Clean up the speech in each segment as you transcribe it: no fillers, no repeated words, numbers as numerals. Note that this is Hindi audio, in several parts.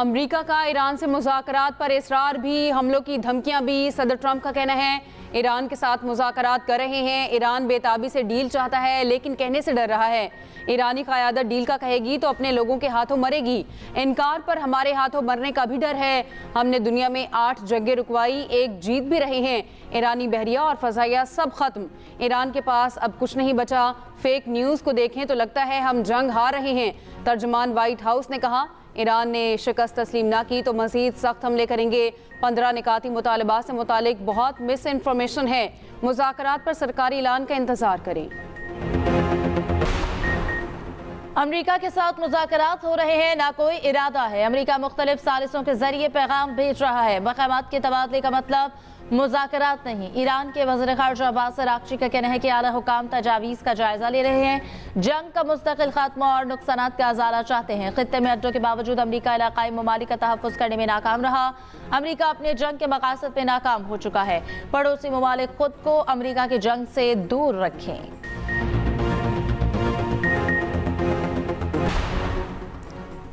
अमेरिका का ईरान से मुज़ाकरात पर इसरार भी, हमलों की धमकियां भी। सदर ट्रंप का कहना है ईरान के साथ मुज़ाकरात कर रहे हैं। ईरान बेताबी से डील चाहता है लेकिन कहने से डर रहा है। ईरानी क़यादत डील का कहेगी तो अपने लोगों के हाथों मरेगी। इनकार पर हमारे हाथों मरने का भी डर है। हमने दुनिया में 8 जंगें रुकवाई, 1 जीत भी रहे हैं। ईरानी बहरिया और फ़ज़ाइया सब ख़त्म। ईरान के पास अब कुछ नहीं बचा। फेक न्यूज़ को देखें तो लगता है हम जंग हार रहे हैं। तर्जमान वाइट हाउस ने कहा ईरान ने शिकस्त तस्लीम ना की तो मज़ीद सख्त हमले करेंगे। 15 निकाती मुतालबात से मुतालिक बहुत मिस इन्फॉर्मेशन है। मुज़ाकरात पर सरकारी ऐलान का इंतज़ार करें। अमेरिका के साथ मुज़ाकरात हो रहे हैं, ना कोई इरादा है। अमेरिका मुख्तलिफ सालिसों के जरिए पैगाम भेज रहा है। मक़ामात के तबादले का मतलब मुज़ाकरात नहीं। ईरान के वज़ीर ख़ारजा अब्बास अराग़ची का कहना है कि आला हुकाम तजावीज़ का जायज़ा ले रहे हैं, जंग का मुस्तक़िल खात्मा और नुकसानात का अज़ाला चाहते हैं। ख़ित्ते में अड्डों के बावजूद अमेरिका इलाक़ाई ममालिक का तहफ़्फ़ुज़ करने में नाकाम रहा। अमेरिका अपने जंग के मक़ासद में नाकाम हो चुका है। पड़ोसी ममालिक खुद को अमेरिका की जंग से दूर रखें।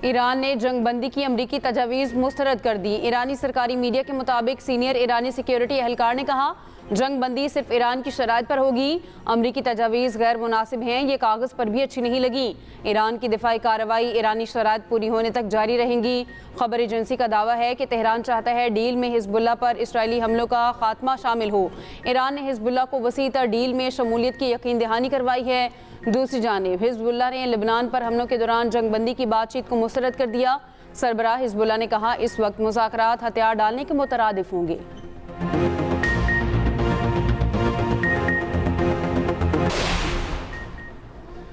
ईरान ने जंगबंदी की अमरीकी तजावीज़ मुस्तरद कर दी। ईरानी सरकारी मीडिया के मुताबिक सीनियर ईरानी सिक्योरिटी एहलकार ने कहा जंगबंदी सिर्फ ईरान की शराइत पर होगी। अमरीकी तजावीज़ गैर मुनासिब हैं, ये कागज़ पर भी अच्छी नहीं लगी। ईरान की दिफाई कार्रवाई ईरानी शराइत पूरी होने तक जारी रहेंगी। खबर एजेंसी का दावा है कि तेहरान चाहता है डील में हिजबुल्लाह पर इसराइली हमलों का खात्मा शामिल हो। ईरान ने हिजबुल्लाह को वसीतर डील में शमूलियत की यकीन दहानी करवाई है। दूसरी जानिब हिजबुल्लाह ने लेबनान पर हमलों के दौरान जंगबंदी की बातचीत को मुस्तरद कर दिया। सरबराह हिजबुल्लाह ने कहा इस वक्त मुज़ाकरात हथियार डालने के मुतरादिफ होंगे।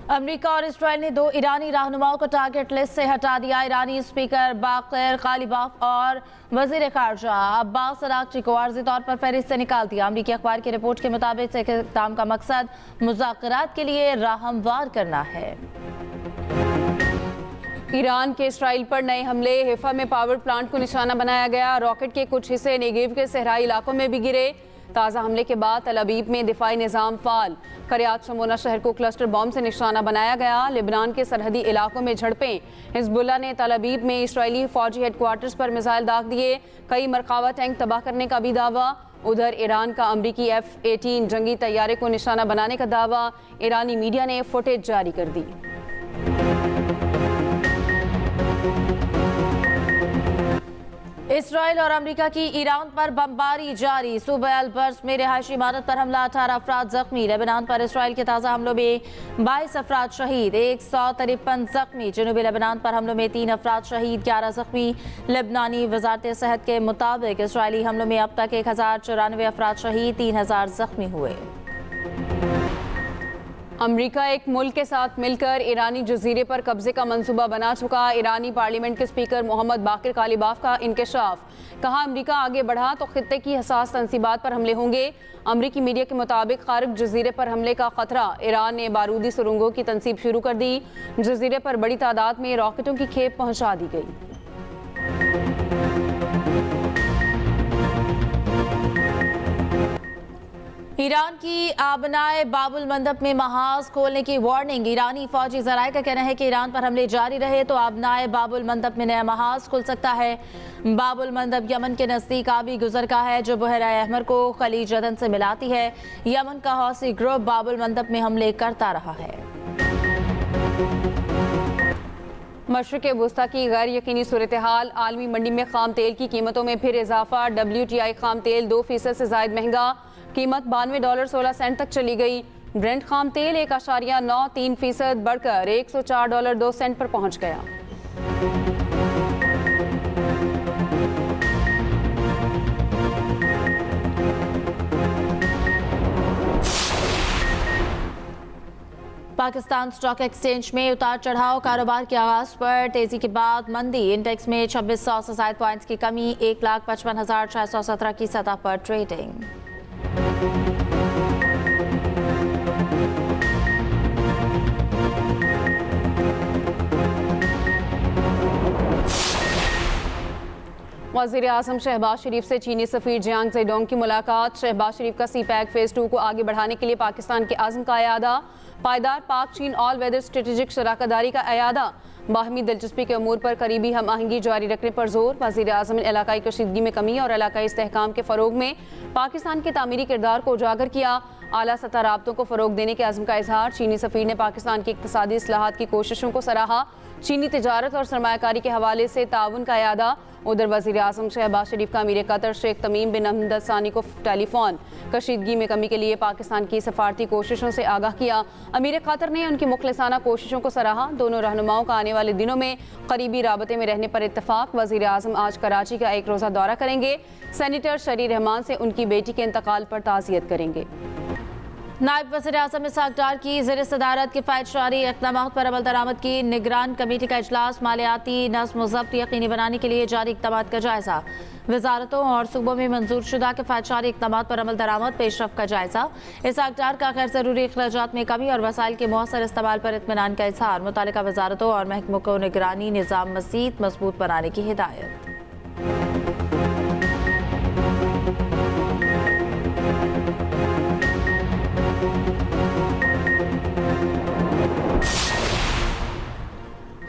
अमेरिका और इसराइल ने 2 ईरानी रहनुमाओं को टारगेट लिस्ट से हटा दिया। ईरानी स्पीकर बाक़िर गालिबाफ और वज़ीर ख़ारजा अब्बास अराग़ची को आर्ज़ी तौर पर फहरिस्त से निकाल दिया। अमेरिकी अखबार की रिपोर्ट के मुताबिक इक़दाम का मकसद मुज़ाकरात के लिए राह हमवार करना है। ईरान के इसराइल पर नए हमले। हिफा में पावर प्लांट को निशाना बनाया गया। रॉकेट के कुछ हिस्से नेगेव के सहराई इलाकों में भी गिरे। ताज़ा हमले के बाद तल अबीब में दिफाई निज़ाम फ़ाल। करियात शमोना शहर को क्लस्टर बॉम्ब से निशाना बनाया गया। लेबनान के सरहदी इलाकों में झड़पें। हिजबुल्लाह ने तल अबीब में इसराइली फ़ौजी हेडक्वार्टर्स पर मिसाइल दाग दिए। कई मरकावा टैंक तबाह करने का भी दावा। उधर ईरान का अमरीकी F-18 जंगी तैयारे को निशाना बनाने का दावा। ईरानी मीडिया ने फुटेज जारी कर दी। इसराइल और अमेरिका की ईरान पर बमबारी जारी। सूबा अल-बर्स में रिहायशी इमारत पर हमला, 18 अफराद जख्मी। लेबनान पर इसराइल के ताज़ा हमलों में 22 अफराद शहीद, 153 जख्मी। जनूबी लेबनान पर हमलों में 3 अफराद शहीद, 11 जख्मी। लेबनानी वज़ारत सेहत के मुताबिक इसराइली हमलों में अब तक 1094 अफराद शहीद, 3000 जख्मी हुए। अमेरिका एक मुल्क के साथ मिलकर ईरानी जजीरे पर कब्जे का मंसूबा बना चुका। ईरानी पार्लियामेंट के स्पीकर मोहम्मद बाक़िर गालिबाफ का इंकशाफ। कहा अमेरिका आगे बढ़ा तो खित्ते की हसास तंसीबात पर हमले होंगे। अमेरिकी मीडिया के मुताबिक ख़ारिज जजीरे पर हमले का खतरा। ईरान ने बारूदी सुरंगों की तनसीब शुरू कर दी। जजीरे पर बड़ी तादाद में रॉकेटों की खेप पहुँचा दी गई। ईरान की आबनाए बाबुल मंदब में महाज खोलने की वार्निंग। ईरानी फौजी जराये का कहना है कि ईरान पर हमले जारी रहे तो आबनाए बाबुल मंदब में नया महाज खुल सकता है। बाबुल मंदब यमन के नज़दीक आबी गुजर का है जो बहरा अहमर को खलीज अदन से मिलाती है। यमन का हौसी ग्रुप बाबुल मंदब में हमले करता रहा है। मशरिक़ वुस्ता की गैर यकीनी सूरत हाल। आलमी मंडी में खाम तेल की कीमतों में फिर इजाफा। WTI खाम तेल 2% से ज़ायद महंगा। कीमत $92.16 तक चली गई। ब्रेंट खाम तेल 1.93% बढ़कर $104.02 पर पहुंच गया। पाकिस्तान स्टॉक एक्सचेंज में उतार चढ़ाव। कारोबार के आगाज पर तेजी के बाद मंदी। इंडेक्स में 2600 से ज़ायद पॉइंट्स की कमी। 1,55,617 की सतह पर ट्रेडिंग। वज़ीर आज़म शहबाज शरीफ से चीनी सफ़ीर जियांग ज़ेडोंग की मुलाकात। शहबाज शरीफ का CPEC फ़ेज़ 2 को आगे बढ़ाने के लिए पाकिस्तान के आज़म का अयादा। पायदार पाक चीन ऑल वेदर स्ट्रेटेजिक शराकतदारी का अयादा। बाहमी दिलचस्पी के अमूर पर करीबी हम आहंगी जारी रखने पर जोर। वज़ीर आज़म ने इलाकाई कशीदगी में कमी और इलाकाई इस्तेहकाम के फ़रोग में पाकिस्तान के तामीरी किरदार को उजागर किया। आला सतह राब्तों को फ़रोग देने के अज़्म का इजहार। चीनी सफ़ीर ने पाकिस्तान की इक़्तिसादी इस्लाहात की कोशिशों को सराहा। चीनी तिजारत और सरमायाकारी के हवाले से ताउन का यादा। उधर वज़ीर आज़म शहबाज शरीफ का अमीर कतर शेख तमीम बिन हमद अल सानी को टेलीफोन कशीदगी में कमी के लिए पाकिस्तान की सफारती कोशिशों से आगाह किया। अमीर कतर ने उनकी मुखलिसाना कोशिशों को सराहा। दोनों रहनुमाओं का आने वाले दिनों में करीबी राबते में रहने पर इत्तफाक। वज़ीर आज़म आज कराची का एक रोज़ा दौरा करेंगे। सेनेटर शरी रहमान से उनकी बेटी के इंतकाल पर ताज़ियत करेंगे। नायब वज़ीर-ए-आज़म इसहाक डार की ज़ेर सदारत किफ़ायतशारी इक़दामात पर अमल दरामद की निगरान कमेटी का इजलास। मालियाती नज़्म व ज़ब्त यकीनी बनाने के लिए जारी इक़दामात का जायज़ा। वज़ारतों और सूबों में मंजूर शुदा किफ़ायतशारी इक़दामात पर अमल दरामद पेशरफ का जायज़ा। इसहाक डार का गैर ज़रूरी अखराजात में कमी और वसाइल के मौसर इस्तेमाल पर इत्मीनान का इज़हार। मुतालिका वज़ारतों और महकमों को निगरानी निज़ाम मज़ीद मज़बूत बनाने की हिदायत।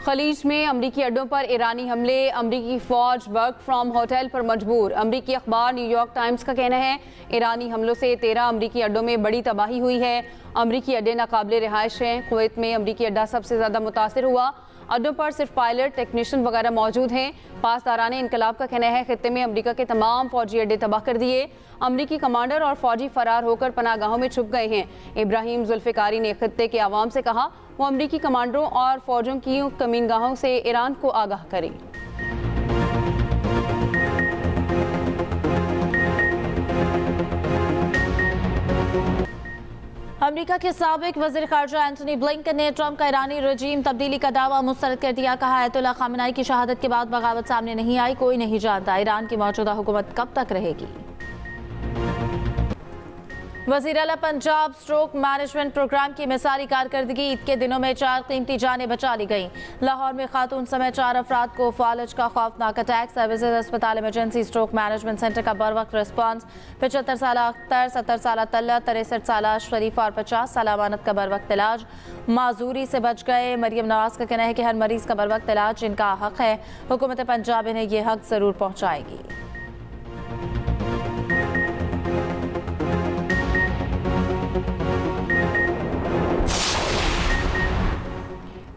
खलीज में अमरीकी अड्डों पर ईरानी हमले। अमरीकी फौज वर्क फ्राम होटल पर मजबूर। अमरीकी अखबार न्यूयॉर्क टाइम्स का कहना है ईरानी हमलों से 13 अमरीकी अड्डों में बड़ी तबाही हुई है। अमरीकी अड्डे नाकाबिले रिहाइश हैं। कुवैत में अमरीकी अड्डा सबसे ज़्यादा मुतासिर हुआ। अड्डों पर सिर्फ पायलट टेक्नीशियन वगैरह मौजूद हैं। पासदारान इनकलाब का कहना है खित्ते में अमरीका के तमाम फौजी अड्डे तबाह कर दिए। अमरीकी कमांडर और फौजी फरार होकर पनागाहों में छुप गए हैं। इब्राहिम जुल्फ़िकारी ने खित्ते के आवाम से कहा वो अमरीकी कमांडरों और फौजों की कमीनगाहों से ईरान को आगाह करें। अमरीका के साबिक वज़ीर ख़ारजा एंटनी ब्लिंकन ने ट्रंप का ईरानी रजीम तब्दीली का दावा मुस्तरद कर दिया। कहा अयतुल्लाह ख़ामेनी की शहादत के बाद बगावत सामने नहीं आई, कोई नहीं जानता ईरान की मौजूदा हुकूमत कब तक रहेगी। वज़ीर आला पंजाब स्ट्रोक मैनेजमेंट प्रोग्राम की मिसाली कारकर्दगी। ईद के दिनों में 4 कीमती जानें बचा ली गईं। लाहौर में खातून समेत 4 अफराद को फालज का खौफनाक अटैक। सर्विसेज अस्पताल इमरजेंसी स्ट्रोक मैनेजमेंट सेंटर का बर वक्त रिस्पॉन्स। 75 साल अख्तर, 70 साल तल्ला, 63 साल शरीफा और 50 साल अमानत का बर वक्त इलाज। माजूरी से बच गए। मरियम नवाज का कहना है कि हर मरीज का बर वक्त इलाज जिनका हक है, हुकूमत पंजाब इन्हें यह हक जरूर पहुँचाएगी।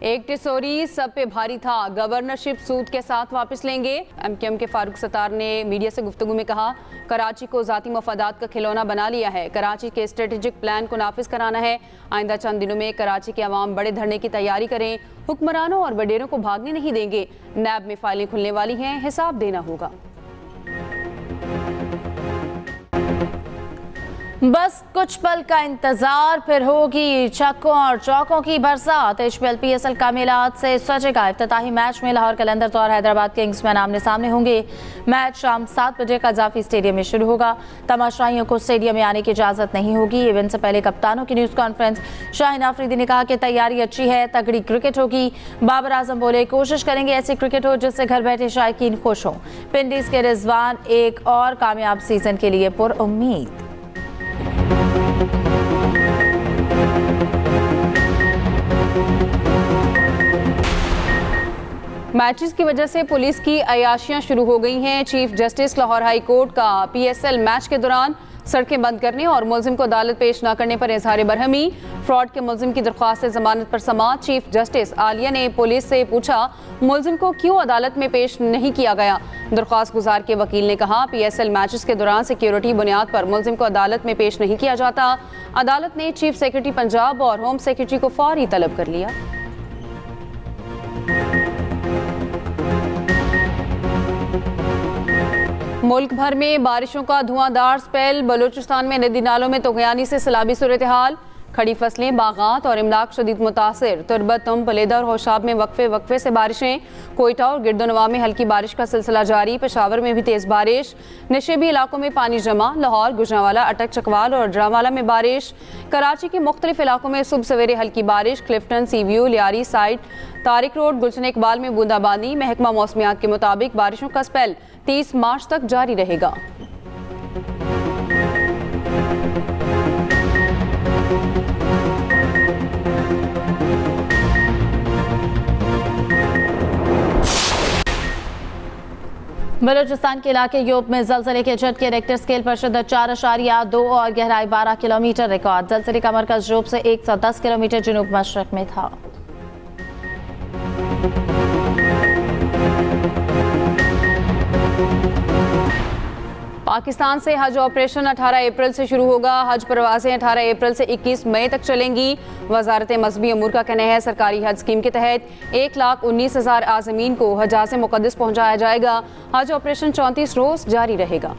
एक टिसोरी सब पे भारी था। गवर्नरशिप सूद के साथ वापस लेंगे। एमकेएम के फारूक सत्तार ने मीडिया से गुफ्तगू में कहा कराची को जाती मफादात का खिलौना बना लिया है। कराची के स्ट्रेटेजिक प्लान को नाफिज कराना है। आइंदा चंद दिनों में कराची के अवाम बड़े धरने की तैयारी करें। हुक्मरानों और वडेरों को भागने नहीं देंगे। नैब में फाइलें खुलने वाली हैं, हिसाब देना होगा। बस कुछ पल का इंतजार, फिर होगी छक्कों और चौकों की बरसात। HPL PSL का मेला आज से सजेगा। इफ्तिताही मैच में लाहौर कलंदर्स और हैदराबाद किंग्समैन आमने सामने होंगे। मैच शाम 7 बजे कज़ाफी स्टेडियम में शुरू होगा। तमाशाइयों को स्टेडियम में आने की इजाजत नहीं होगी। इवेंट से पहले कप्तानों की न्यूज कॉन्फ्रेंस। शाहीन आफरीदी ने कहा कि तैयारी अच्छी है, तगड़ी क्रिकेट होगी। बाबर आजम बोले कोशिश करेंगे ऐसी क्रिकेट हो जिससे घर बैठे शायकीन खुश हों। पिंडीज के रिजवान एक और कामयाब सीजन के लिए पुरउम्मीद। मैचेस की वजह से पुलिस की अयाशियां शुरू हो गई हैं। Chief justice Lahore high court का PSL मैच के दौरान सड़कें बंद करने और मुलजिम को अदालत पेश न करने पर इजहार बरहमी। फ्रॉड के मुलजिम की दरख्वास्त से जमानत पर समाअत। चीफ जस्टिस आलिया ने पुलिस से पूछा मुलजिम को क्यों अदालत में पेश नहीं किया गया। दरख्वास्त गुजार के वकील ने कहा PSL मैचेस के दौरान सिक्योरिटी बुनियाद पर मुलजिम को अदालत में पेश नहीं किया जाता। अदालत ने चीफ सेक्रेटरी पंजाब और होम सेक्रेटरी को फौरी तलब कर लिया। मुल्क भर में बारिशों का धुआंधार स्पेल। बलूचिस्तान में नदी नालों में तोगयानी से सैलाबी सूरत हाल। खड़ी फसलें, बागात और इमलाक शदीद मुतासिर। तुरबत, तुम, पलेदा और होशाब में वक्फे से बारिशें। कोयटा और गिरदोनवा में हल्की बारिश का सिलसिला जारी। पेशावर में भी तेज बारिश। नशेबी इलाकों में पानी जमा। लाहौर, गुजरांवाला, अटक, चकवाल और ड्रामाला में बारिश। कराची के मुख्तलिफ इलाकों में सुबह सवेरे हल्की बारिश। Clifton, Seaview, Lyari side, Tariq road, Gulshan Iqbal में बूंदाबांदी। महकमा मौसमियात के मुताबिक बारिशों का स्पेल 30 मार्च तक जारी रहेगा। बलूचिस्तान के इलाके यूब में जलजले के झटके रेक्टर स्केल पर शिद्दत 4.2 और गहराई 12 किलोमीटर रिकॉर्ड। जलजले का मरकज यूब से 110 किलोमीटर जनूब मशरक में था। पाकिस्तान से हज ऑपरेशन 18 अप्रैल से शुरू होगा। हज परवाजें 18 अप्रैल से 21 मई तक चलेंगी। वजारत मजहबी अमूर का कहना है सरकारी हज स्कीम के तहत 1,19,000 आज़मीन को हजाज़ मुक़द्दस पहुंचाया जाएगा। हज ऑपरेशन 34 रोज जारी रहेगा।